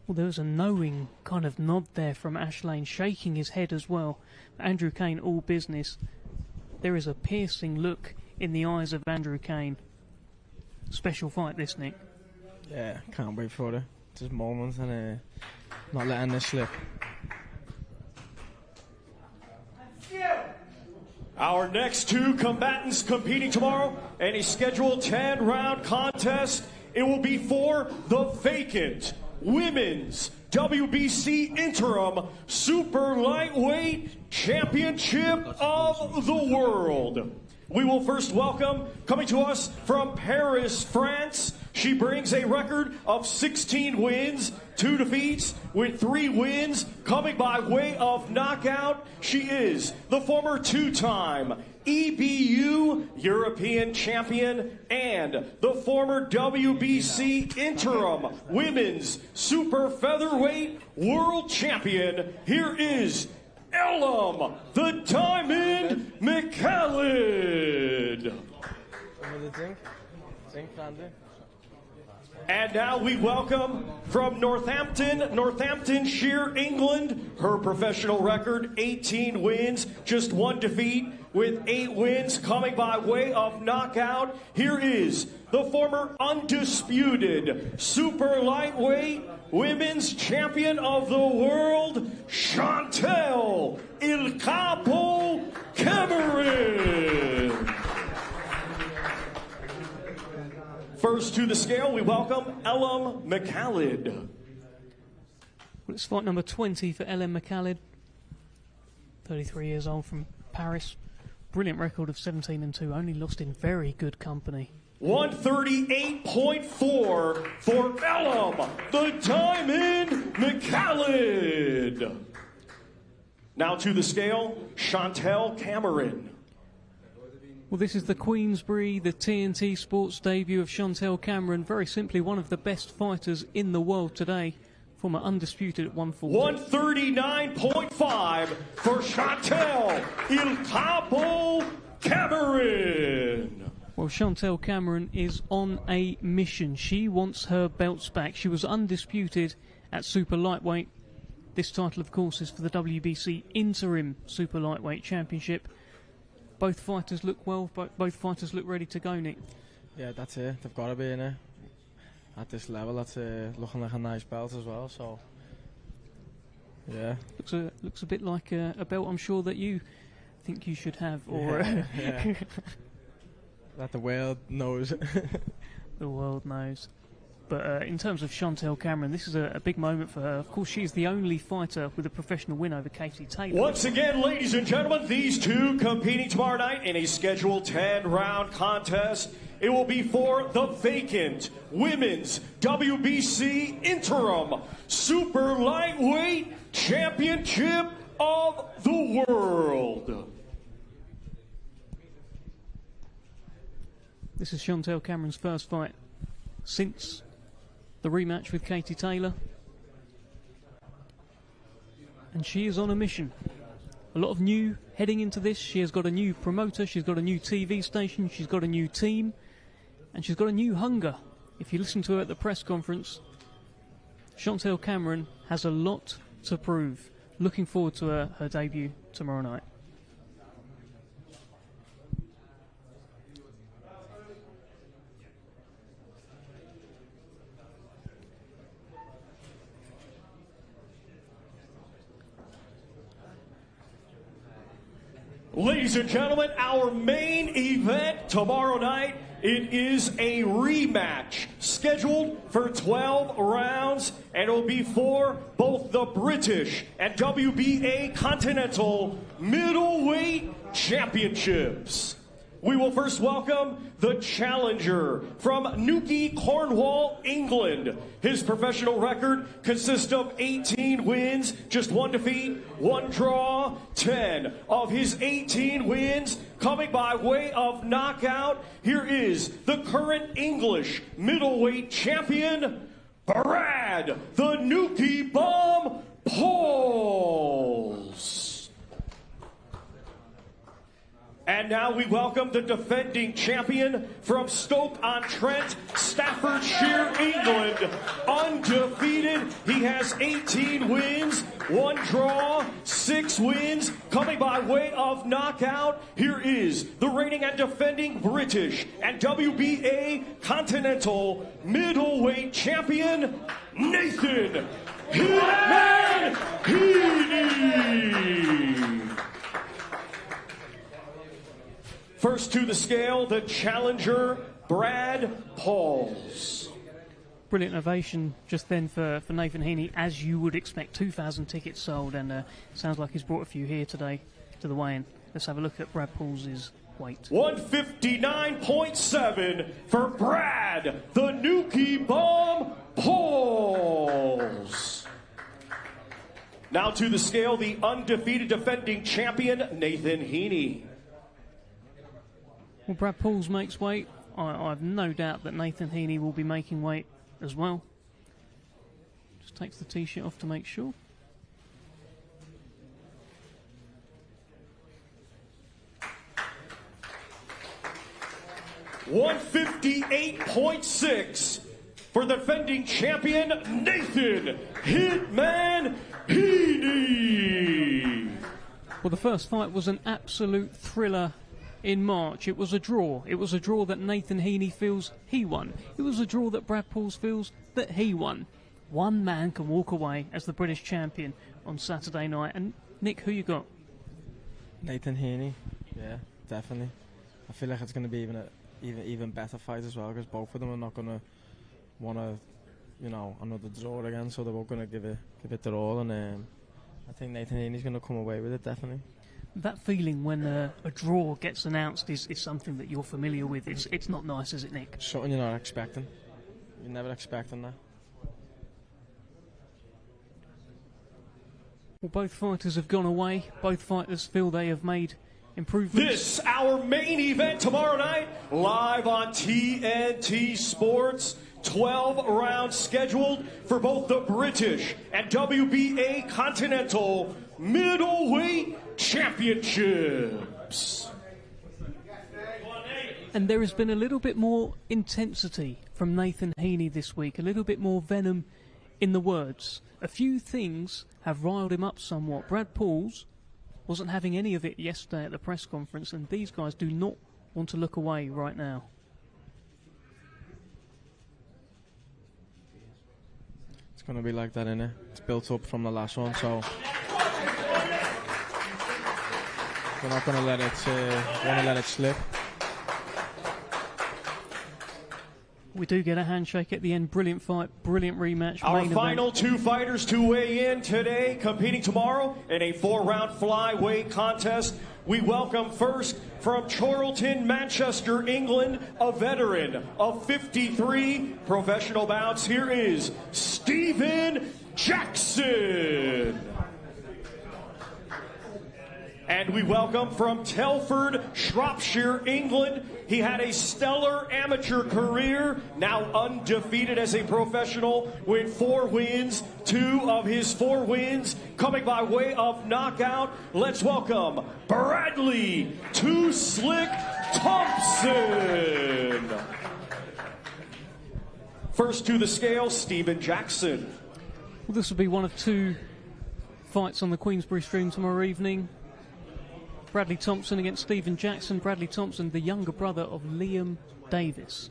Well, there was a knowing kind of nod there from Ash Lane, shaking his head as well. Andrew Cain, all business. There is a piercing look in the eyes of Andrew Cain. Special fight, this, Nick. Yeah, can't wait for it. Just moments and not letting this slip. Our next two combatants competing tomorrow in a scheduled 10-round contest. It will be for the vacant Women's WBC Interim Super Lightweight Championship of the World. We will first welcome, coming to us from Paris, France, she brings a record of 16 wins, 2 defeats, with 3 wins coming by way of knockout. She is the former 2-time EBU European Champion and the former WBC Interim Women's Super Featherweight World Champion. Here is Elam the Diamond Mekhaled. And now we welcome from Northamptonshire, England, her professional record, 18 wins, just 1 defeat, with 8 wins coming by way of knockout. Here is the former undisputed super lightweight women's champion of the world, Chantelle Cameron. First to the scale, we welcome Elam Mekhaled. Well, it's fight number 20 for Elam Mekhaled. 33 years old, from Paris. Brilliant record of 17-2, only lost in very good company. 138.4 for Elam the Diamond Mekhaled. Now to the scale, Chantelle Cameron. Well, this is the Queensberry, the TNT Sports debut of Chantelle Cameron. Very simply, one of the best fighters in the world today. Former undisputed at 140. 139.5 for Chantelle Cameron. Well, Chantelle Cameron is on a mission. She wants her belts back. She was undisputed at super lightweight. This title, of course, is for the WBC Interim Super Lightweight Championship. Both fighters look well, both fighters look ready to go, Nick. Yeah, that's it. They've got to be in it. At this level, that's looking like a nice belt as well, so yeah. Looks a bit like a belt I'm sure that you think you should have, or yeah. That the world knows. The world knows. But in terms of Chantelle Cameron, this is a big moment for her. Of course, she's the only fighter with a professional win over Katie Taylor. Once again, ladies and gentlemen, these two competing tomorrow night in a scheduled 10-round contest. it will be for the vacant Women's WBC Interim Super Lightweight Championship of the World. This is Chantelle Cameron's first fight since the rematch with Katie Taylor. And she is on a mission. A lot of new heading into this. She has got a new promoter, she's got a new TV station, she's got a new team, and she's got a new hunger. If you listen to her at the press conference, Chantelle Cameron has a lot to prove. Looking forward to her debut tomorrow night. Ladies and gentlemen, our main event tomorrow night, it is a rematch scheduled for 12 rounds, and it will be for both the British and WBA Continental Middleweight Championships. We will first welcome the challenger from Newquay, Cornwall, England. His professional record consists of 18 wins, just 1 defeat, 1 draw, 10 of his 18 wins coming by way of knockout. Here is the current English middleweight champion, Brad the Newquay Bomb Pauls. And now we welcome the defending champion from Stoke-on-Trent, Staffordshire, England. Undefeated, he has 18 wins, 1 draw, 6 wins, coming by way of knockout. Here is the reigning and defending British and WBA Continental Middleweight Champion, Nathan Hitman Heaney. First to the scale, the challenger, Brad Pauls. Brilliant ovation just then for Nathan Heaney, as you would expect. 2,000 tickets sold, and sounds like he's brought a few here today to the weigh-in. Let's have a look at Brad Pauls' weight. 159.7 for Brad the Newquay Bomb Pauls. Now to the scale, the undefeated defending champion, Nathan Heaney. Well, Brad Pauls makes weight. I have no doubt that Nathan Heaney will be making weight as well. Just takes the t-shirt off to make sure. $158.6 for the defending champion, Nathan Hitman Heaney. Well, the first fight was an absolute thriller in March. It was a draw. It was a draw that Nathan Heaney feels he won. It was a draw that Brad Pauls feels that he won. One man can walk away as the British champion on Saturday night. And Nick, who you got? Nathan Heaney. Yeah, definitely. I feel like it's going to be even better fight as well, because both of them are not going to want to, another draw again. So they're both going to give it their all, and I think Nathan Heaney's going to come away with it, definitely. That feeling when a draw gets announced is something that you're familiar with. It's not nice, is it, Nick? Something you're not expecting. You're never expecting that. Well, both fighters have gone away. Both fighters feel they have made improvements. This, our main event tomorrow night, live on TNT Sports. 12 rounds scheduled for both the British and WBA Continental Middleweight Championships. And there has been a little bit more intensity from Nathan Heaney this week, a little bit more venom in the words. A few things have riled him up somewhat. Brad Pauls wasn't having any of it yesterday at the press conference, and these guys do not want to look away right now. It's going to be like that, innit? It's built up from the last one, so we're not going to let it slip. We do get a handshake at the end. Brilliant fight, brilliant rematch. Our final two fighters to weigh in today, competing tomorrow in a 4-round flyweight contest. We welcome first from Chorlton, Manchester, England, a veteran of 53 professional bouts, here is Stephen Jackson. And we welcome from Telford, Shropshire, England. He had a stellar amateur career, now undefeated as a professional with 4 wins. 2 of his 4 wins coming by way of knockout. Let's welcome Bradley Too Slick Thompson. First to the scale, Stephen Jackson. Well, this will be one of 2 fights on the Queensberry stream tomorrow evening. Bradley Thompson against Stephen Jackson. Bradley Thompson, the younger brother of Liam Davis.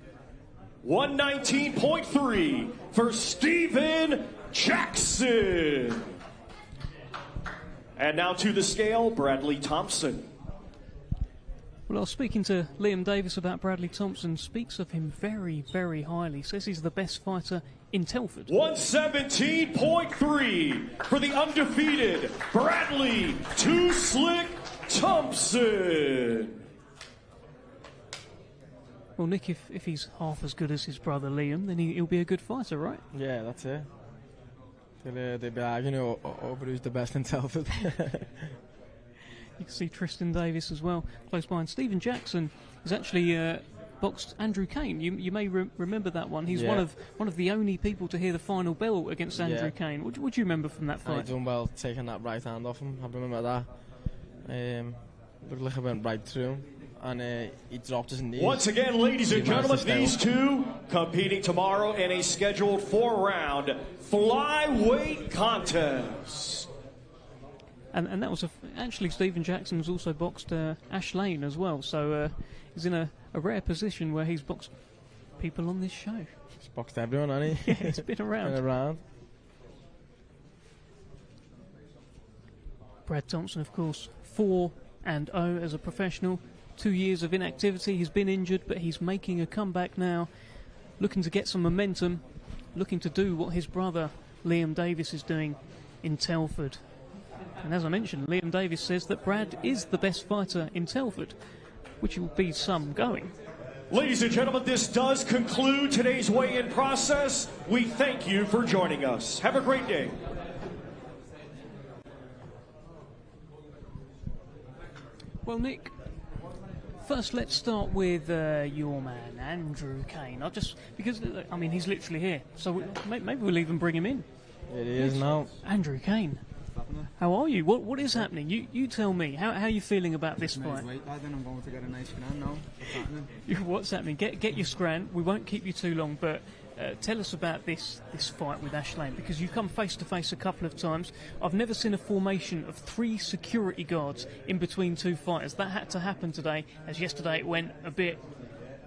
119.3 for Stephen Jackson. And now to the scale, Bradley Thompson. Well, I was speaking to Liam Davis about Bradley Thompson. Speaks of him very, very highly. Says he's the best fighter in Telford. 117.3 for the undefeated Bradley Too Slick Thompson. Well, Nick, if he's half as good as his brother Liam, then he'll be a good fighter, right? Yeah, that's it. They'll be arguing over who's the best in Telford. You can see Tristan Davis as well, close by. And Stephen Jackson has actually boxed Andrew Cain. You may remember that one. He's one of the only people to hear the final bell against Andrew Cain. What do you remember from that fight? I done well taking that right hand off him. I remember that. Looked like I went right through him, and he dropped his knees. Once again, ladies and gentlemen, these 2 competing tomorrow in a scheduled 4-round flyweight contest. And that was actually Stephen Jackson's also boxed Ash Lane as well, so he's in a rare position where he's boxed people on this show. He's boxed everyone, hasn't he? Yeah, it's been around. Been around. Brad Thompson, of course, 4-0 as a professional. 2 years of inactivity. He's been injured, but he's making a comeback now, looking to get some momentum, looking to do what his brother Liam Davis is doing in Telford. And as I mentioned, Liam Davis says that Brad is the best fighter in Telford, which will be some going. Ladies and gentlemen, this does conclude today's weigh-in process. We thank you for joining us. Have a great day. Well, Nick, first let's start with your man, Andrew Cain. Because I mean, he's literally here, so maybe we'll even bring him in. It is now. Andrew Cain, how are you? What is happening? You tell me. How are you feeling about this fight? Wait, then I'm going to get a nice scran now. What's happening? What's happening? Get your scran. We won't keep you too long, but tell us about this fight with Ash Lane, because you've come face to face a couple of times. I've never seen a formation of 3 security guards in between 2 fighters. That had to happen today, as yesterday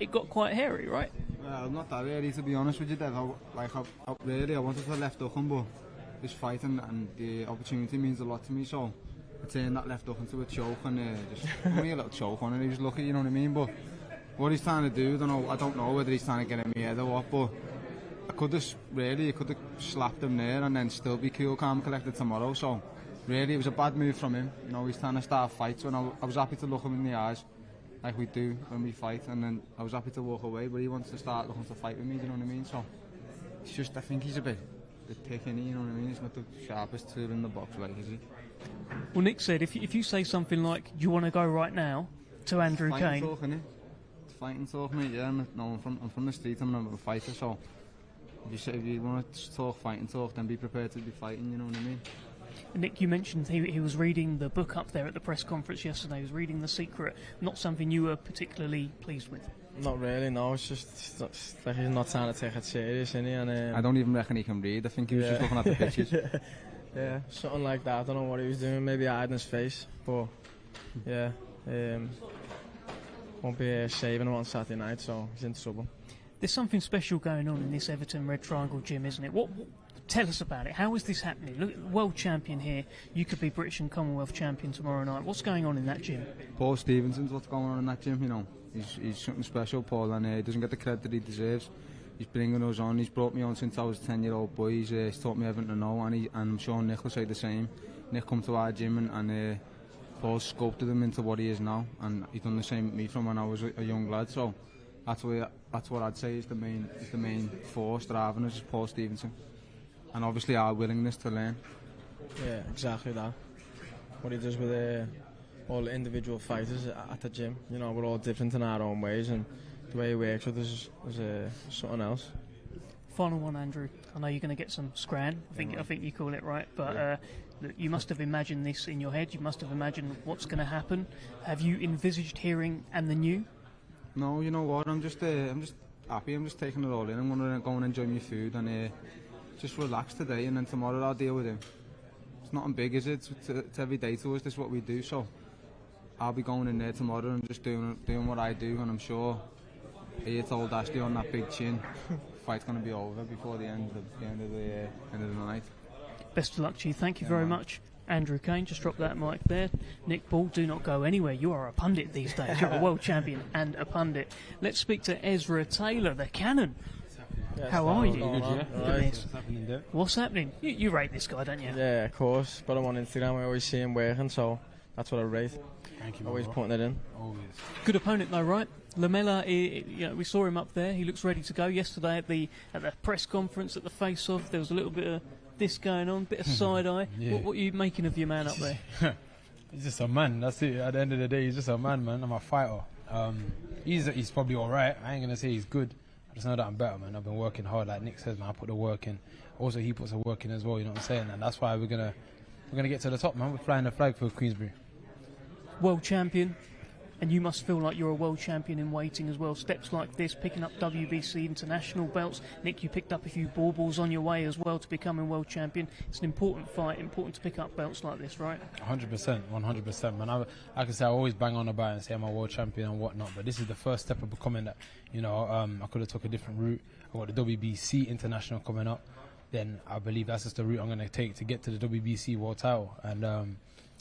it got quite hairy, right? Well, not that hairy, to be honest with you, Dave. I wanted to left hook him, but this fight and the opportunity means a lot to me, so I turned that left hook into a choke and just only a little choke on it. He was lucky, you know what I mean? But what he's trying to do, I don't know whether he's trying to get in my head or what, but I could have slapped him there and then still be cool, calm, collected tomorrow. So really, it was a bad move from him. You know, he's trying to start fights, and I was happy to look him in the eyes, like we do when we fight, and then I was happy to walk away. But he wants to start looking to fight with me. Do you know what I mean? So it's just, I think he's a bit picking. You know what I mean? He's not the sharpest tool in the box, like, is he? Well, Nick said if you say something like, "Do you want to go right now?" to Andrew Cain. Talk, innit? It's fighting talk, mate. Yeah, no, I'm from the street. I'm not a fighter, so. If you want to talk fighting talk, then be prepared to be fighting, you know what I mean? Nick, you mentioned he was reading the book up there at the press conference yesterday. He was reading The Secret. Not something you were particularly pleased with? Not really, no. It's just like he's not trying to take it serious, isn't he? And, I don't even reckon he can read. I think he was just looking at the pictures. Yeah, something like that. I don't know what he was doing. Maybe hiding his face. But, yeah, won't be saving him on Saturday night, so he's in trouble. There's something special going on in this Everton Red Triangle gym, isn't it? Tell us about it. How is this happening? Look, world champion here. You could be British and Commonwealth champion tomorrow night. What's going on in that gym? Paul Stevenson's what's going on in that gym, you know. He's something special, Paul, and he doesn't get the credit that he deserves. He's bringing us on. He's brought me on since I was a 10-year-old boy. He's taught me everything to know, and I'm sure Nick will say the same. Nick come to our gym and suppose, sculpted him into what he is now, and he's done the same with me from when I was a young lad. So that's what I'd say is the main force driving us, is Paul Stevenson, and obviously our willingness to learn. Yeah, exactly that. What he does with all the individual fighters at the gym, you know, we're all different in our own ways, and the way he works with us is something else. Final one, Andrew. I know you're going to get some scran. I think you call it right, but look, you must have imagined this in your head. You must have imagined what's going to happen. Have you envisaged hearing and the new? No, you know what? I'm just happy. I'm just taking it all in. I'm going to go and enjoy my food and just relax today, and then tomorrow I'll deal with him. It's nothing big, is it? It's every day to us. This is what we do. So I'll be going in there tomorrow and just doing what I do, and I'm sure he told Ashley on that big chin. Fight's going to be over before the end of the night. Best of luck to you. Thank you very much. Andrew Cain, just drop that mic there. Nick Ball, do not go anywhere. You are a pundit these days. You're a world champion and a pundit. Let's speak to Ezra Taylor, the Cannon. Yes, how are you? Good, yeah. What's happening? You rate this guy, don't you? Yeah, of course. But I'm on Instagram. I always see him working, so that's what I rate. Thank you. Always putting it in. Always. Good opponent though, right? Lamela, you know, we saw him up there. He looks ready to go. Yesterday at the press conference, at the face-off, there was a little bit of this going on, bit of side eye. Yeah. What are you making of your man up there? He's just a man. That's it. At the end of the day, he's just a man. I'm a fighter. He's probably all right. I ain't gonna say he's good. I just know that I'm better, man. I've been working hard, like Nick says, man. I put the work in. Also, he puts the work in as well. You know what I'm saying? And that's why we're gonna get to the top, man. We're flying the flag for Queensberry. World champion, and you must feel like you're a world champion in waiting as well. Steps like this, picking up WBC international belts. Nick, you picked up a few baubles on your way as well to becoming world champion. It's an important fight, important to pick up belts like this, right? 100%, man. Like I say, I always bang on about it and say I'm a world champion and whatnot, but this is the first step of becoming that. You know, I could have took a different route. I got the WBC international coming up. Then I believe that's just the route I'm going to take to get to the WBC world title. And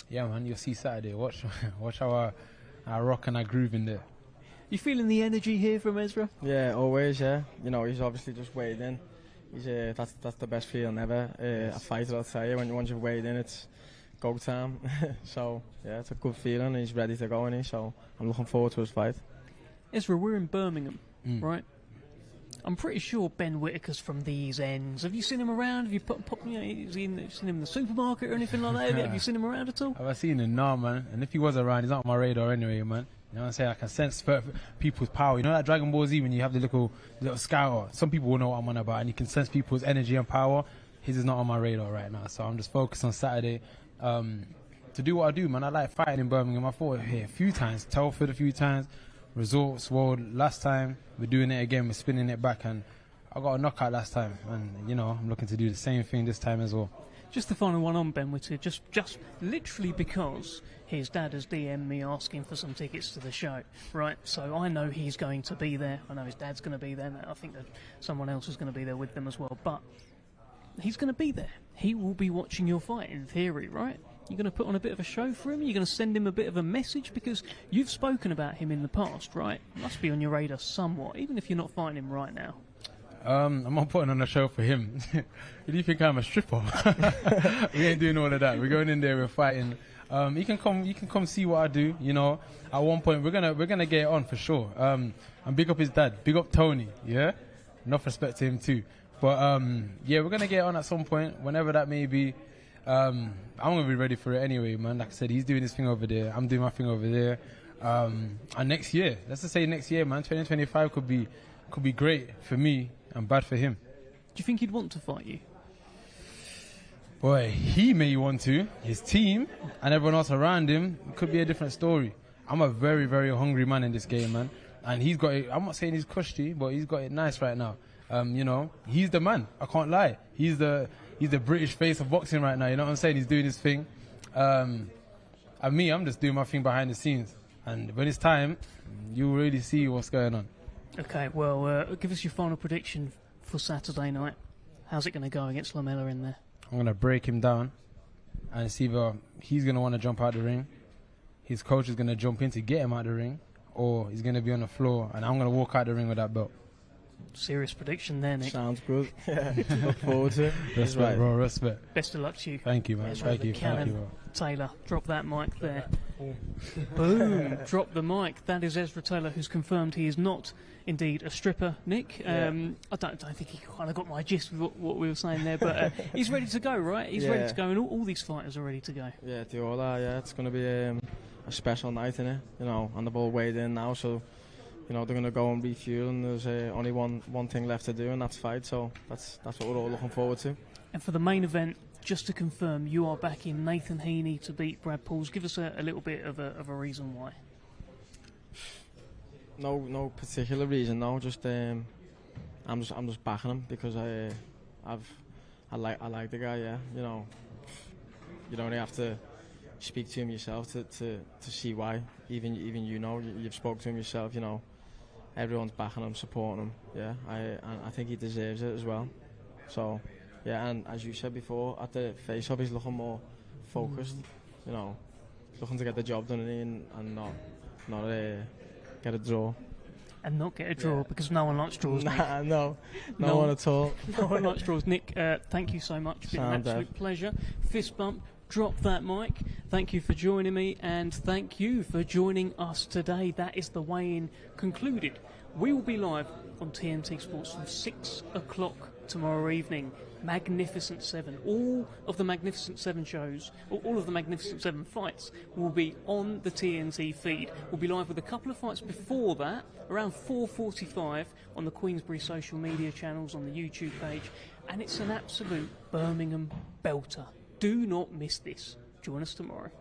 yeah, man, you'll see Saturday. Watch how I rock and I groove in there. You feeling the energy here from Ezra? Yeah, always. Yeah, you know, he's obviously just weighed in. He's that's the best feeling ever. A fighter, I'll tell you. Once you've weighed in, it's go time. So yeah, it's a good feeling. He's ready to go, and so I'm looking forward to his fight. Ezra, we're in Birmingham, right? I'm pretty sure Ben Whittaker's from these ends. Have you seen him around? Have you seen him in the supermarket or anything like that? Have you seen him around at all? Have I seen him? No, man. And if he was around, he's not on my radar anyway, man. You know what I'm saying? I can sense people's power. You know that Dragon Ball Z when you have the little scouter? Some people will know what I'm on about, and you can sense people's energy and power. His is not on my radar right now, so I'm just focused on Saturday to do what I do, man. I like fighting in Birmingham. I fought here a few times, Telford a few times, Resorts World last time. We're doing it again. We're spinning it back, and I got a knockout last time, and you know I'm looking to do the same thing this time as well. Just the final one on Ben Whittaker, just literally because his dad has DM'd me asking for some tickets to the show, right? So I know he's going to be there. I know his dad's going to be there. I think that someone else is going to be there with them as well. But he's going to be there. He will be watching your fight in theory, right? You're going to put on a bit of a show for him? You're going to send him a bit of a message? Because you've spoken about him in the past, right? Must be on your radar somewhat, even if you're not fighting him right now. I'm not putting on a show for him. Do you think I'm a stripper? We ain't doing all of that. We're going in there, we're fighting. You can come see what I do, you know. At one point we're gonna get it on for sure. And big up his dad, big up Tony, yeah? Enough respect to him too. But yeah, we're gonna get it on at some point, whenever that may be. I'm gonna be ready for it anyway, man. Like I said, he's doing his thing over there, I'm doing my thing over there. And next year, let's just say next year, man, 2025 could be great for me and bad for him. Do you think he'd want to fight you? Boy, he may want to. His team and everyone else around him could be a different story. I'm a very, very hungry man in this game, man. And he's got it. I'm not saying he's cushy, but he's got it nice right now. You know, he's the man. I can't lie. He's the British face of boxing right now. You know what I'm saying? He's doing his thing. And me, I'm just doing my thing behind the scenes. And when it's time, you'll really see what's going on. Okay, well, give us your final prediction for Saturday night. How's it going to go against Lamela in there? I'm going to break him down, and it's either he's going to want to jump out the ring, his coach is going to jump in to get him out the ring, or he's going to be on the floor, and I'm going to walk out the ring with that belt. Serious prediction there, Nick. Sounds good. Yeah, look forward to it. Respect, right, bro, respect. Best of luck to you. Thank you, man. Ezra, Thank you. Cannon, Thank you, bro. Taylor, drop that mic there. Boom! Drop the mic. That is Ezra Taylor, who's confirmed he is not indeed a stripper, Nick. I don't think he kind of got my gist of what we were saying there, but he's ready to go, right? He's ready to go, and all these fighters are ready to go. Yeah, they all are, yeah. It's going to be a special night, innit? You know, and they've all weighed in now, so, you know, they're going to go and refuel, and there's only one thing left to do, and that's fight, so that's what we're all looking forward to. And for the main event, just to confirm, you are backing Nathan Heaney to beat Brad Pauls. Give us a little bit of a reason why. No particular reason, no. Just I'm just backing him because I like the guy. Yeah, you know, you don't have to speak to him yourself to see why. Even you know, you've spoke to him yourself. You know, everyone's backing him, supporting him. Yeah, I think he deserves it as well. So. Yeah, and as you said before, at the face-off he's looking more focused, you know, looking to get the job done and not get a draw. And not get a draw, because no one likes draws, Nick. No one at all. No one likes draws. Nick, thank you so much. It's been an absolute pleasure. Fist bump, drop that mic. Thank you for joining me, and thank you for joining us today. That is the weigh-in concluded. We will be live on TNT Sports from 6 o'clock tomorrow evening. Magnificent 7. All of the Magnificent 7 shows, or all of the Magnificent 7 fights will be on the TNT feed. We'll be live with a couple of fights before that, around 4:45 on the Queensberry social media channels, on the YouTube page, and it's an absolute Birmingham belter. Do not miss this. Join us tomorrow.